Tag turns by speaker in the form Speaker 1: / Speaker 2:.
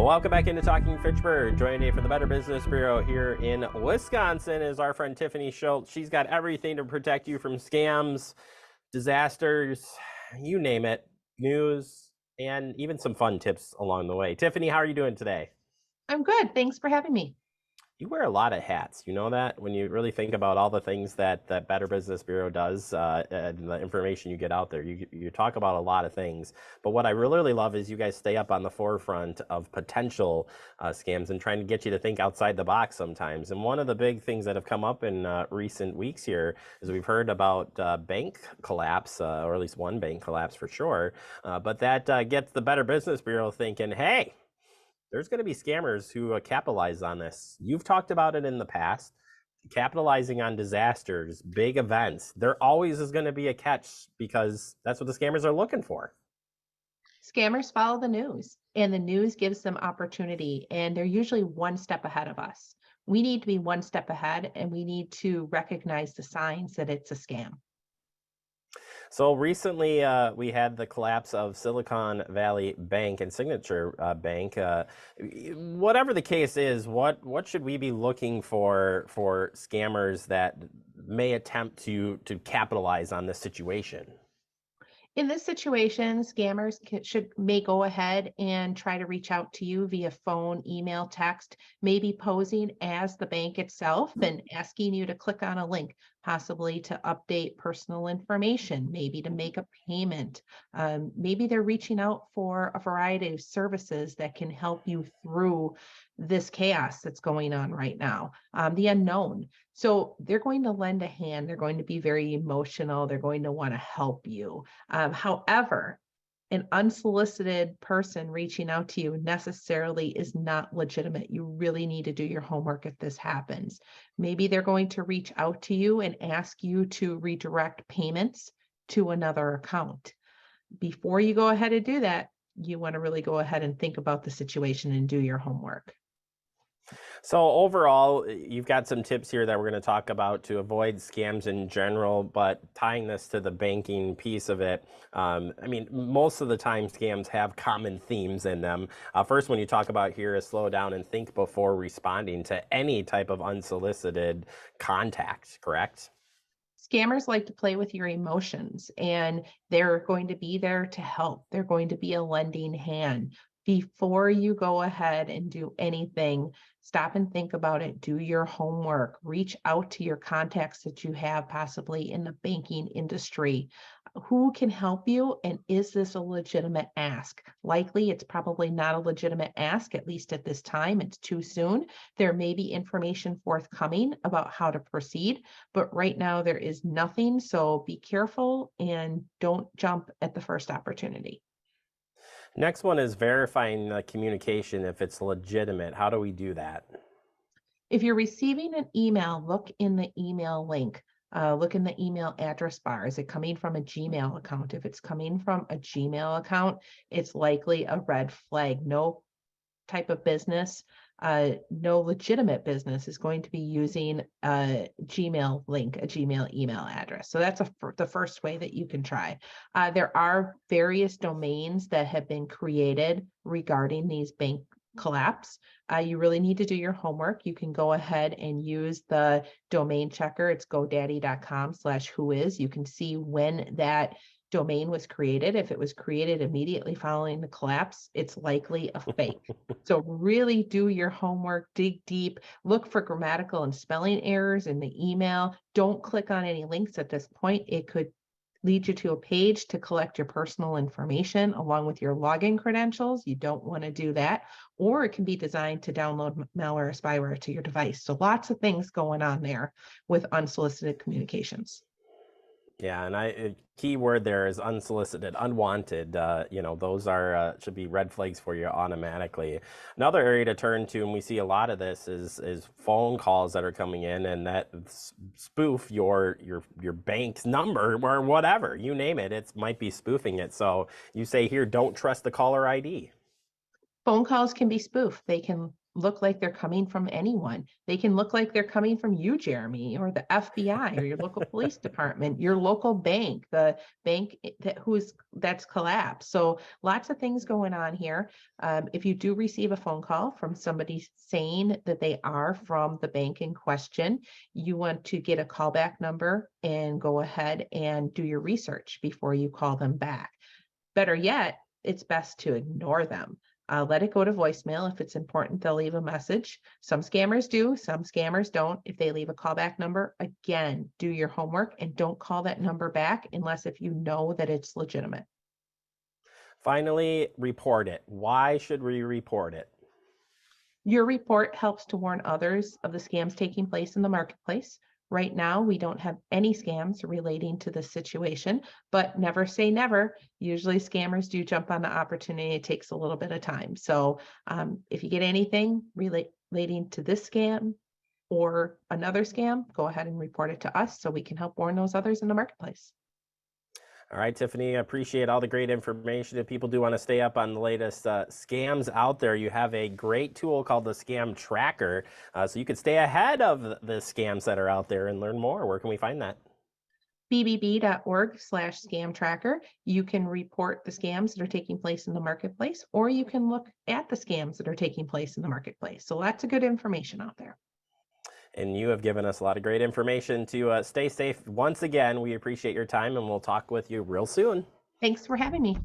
Speaker 1: Well, welcome back into Talking Fitchburg. Joining today from the Better Business Bureau here in Wisconsin is our friend Tiffany Schultz. She's got everything to protect you from scams, disasters, you name it, news, and even some fun tips along the way. Tiffany, how are you doing today?
Speaker 2: I'm good. Thanks for having me.
Speaker 1: You wear a lot of hats. You know that when you really think about all the things that Better Business Bureau does and the information you get out there, you talk about a lot of things. But what I really love is you guys stay up on the forefront of potential scams and trying to get you to think outside the box sometimes. And one of the big things that have come up in recent weeks here is we've heard about bank collapse, or at least one bank collapse for sure. But that gets the Better Business Bureau thinking, hey, there's going to be scammers who capitalize on this. You've talked about it in the past, capitalizing on disasters, big events. There always is going to be a catch because that's what the scammers are looking for.
Speaker 2: Scammers follow the news, and the news gives them opportunity, and they're usually one step ahead of us. We need to be one step ahead, and we need to recognize the signs that it's a scam.
Speaker 1: So recently, we had the collapse of Silicon Valley Bank and Signature Bank. Whatever the case is, what should we be looking for scammers that may attempt to capitalize on this situation?
Speaker 2: In this situation, scammers may go ahead and try to reach out to you via phone, email, text, maybe posing as the bank itself and asking you to click on a link, possibly to update personal information, maybe to make a payment. Maybe they're reaching out for a variety of services that can help you through this chaos that's going on right now, the unknown. So they're going to lend a hand. They're going to be very emotional. They're going to want to help you. However, an unsolicited person reaching out to you necessarily is not legitimate. You really need to do your homework if this happens. Maybe they're going to reach out to you and ask you to redirect payments to another account. Before you go ahead and do that, you want to really go ahead and think about the situation and do your homework.
Speaker 1: So overall, you've got some tips here that we're going to talk about to avoid scams in general, but tying this to the banking piece of it, I mean, most of the time scams have common themes in them. First one you talk about here is slow down and think before responding to any type of unsolicited contact, correct?
Speaker 2: Scammers like to play with your emotions, and they're going to be there to help. They're going to be a lending hand. Before you go ahead and do anything, stop and think about it. Do your homework. Reach out to your contacts that you have possibly in the banking industry. Who can help you? And is this a legitimate ask? Likely, it's probably not a legitimate ask, at least at this time. It's too soon. There may be information forthcoming about how to proceed, but right now there is nothing. So be careful and don't jump at the first opportunity.
Speaker 1: Next one is verifying the communication if it's legitimate. How do we do that?
Speaker 2: If you're receiving an email, look in the email link. Look in the email address bar. Is it coming from a Gmail account? If it's coming from a Gmail account, it's likely a red flag. No type of business, no legitimate business is going to be using a Gmail link, a Gmail email address. So that's the first way that you can try. There are various domains that have been created regarding these bank collapse. You really need to do your homework. You can go ahead and use the domain checker. It's godaddy.com/whois. You can see when that domain was created. If it was created immediately following the collapse, it's likely a fake. So really do your homework, dig deep, look for grammatical and spelling errors in the email. Don't click on any links at this point. It could lead you to a page to collect your personal information along with your login credentials. You don't want to do that. Or it can be designed to download malware or spyware to your device. So lots of things going on there with unsolicited communications.
Speaker 1: Yeah, and key word there is unsolicited, unwanted. Those are should be red flags for you automatically. Another area to turn to, and we see a lot of this, is phone calls that are coming in and that spoof your bank's number or whatever, you name it. It might be spoofing it. So you say here, don't trust the caller ID.
Speaker 2: Phone calls can be spoofed. They can look like they're coming from anyone. They can look like they're coming from you, Jeremy, or the FBI, or your local police department, your local bank, the bank that's collapsed. So lots of things going on here. If you do receive a phone call from somebody saying that they are from the bank in question, you want to get a callback number and go ahead and do your research before you call them back. Better yet, it's best to ignore them. Let it go to voicemail. If it's important, they'll leave a message. Some scammers do, some scammers don't. If they leave a callback number, again, do your homework and don't call that number back unless if you know that it's legitimate.
Speaker 1: Finally, report it. Why should we report it?
Speaker 2: Your report helps to warn others of the scams taking place in the marketplace. Right now, we don't have any scams relating to this situation, but never say never. Usually scammers do jump on the opportunity. It takes a little bit of time. So if you get anything relating to this scam or another scam, go ahead and report it to us so we can help warn those others in the marketplace.
Speaker 1: All right, Tiffany, I appreciate all the great information. If people do want to stay up on the latest scams out there, you have a great tool called the Scam Tracker. So you can stay ahead of the scams that are out there and learn more. Where can we find that?
Speaker 2: bbb.org/scam tracker. You can report the scams that are taking place in the marketplace, or you can look at the scams that are taking place in the marketplace. So lots of good information out there.
Speaker 1: And you have given us a lot of great information to stay safe. Once again, we appreciate your time and we'll talk with you real soon.
Speaker 2: Thanks for having me.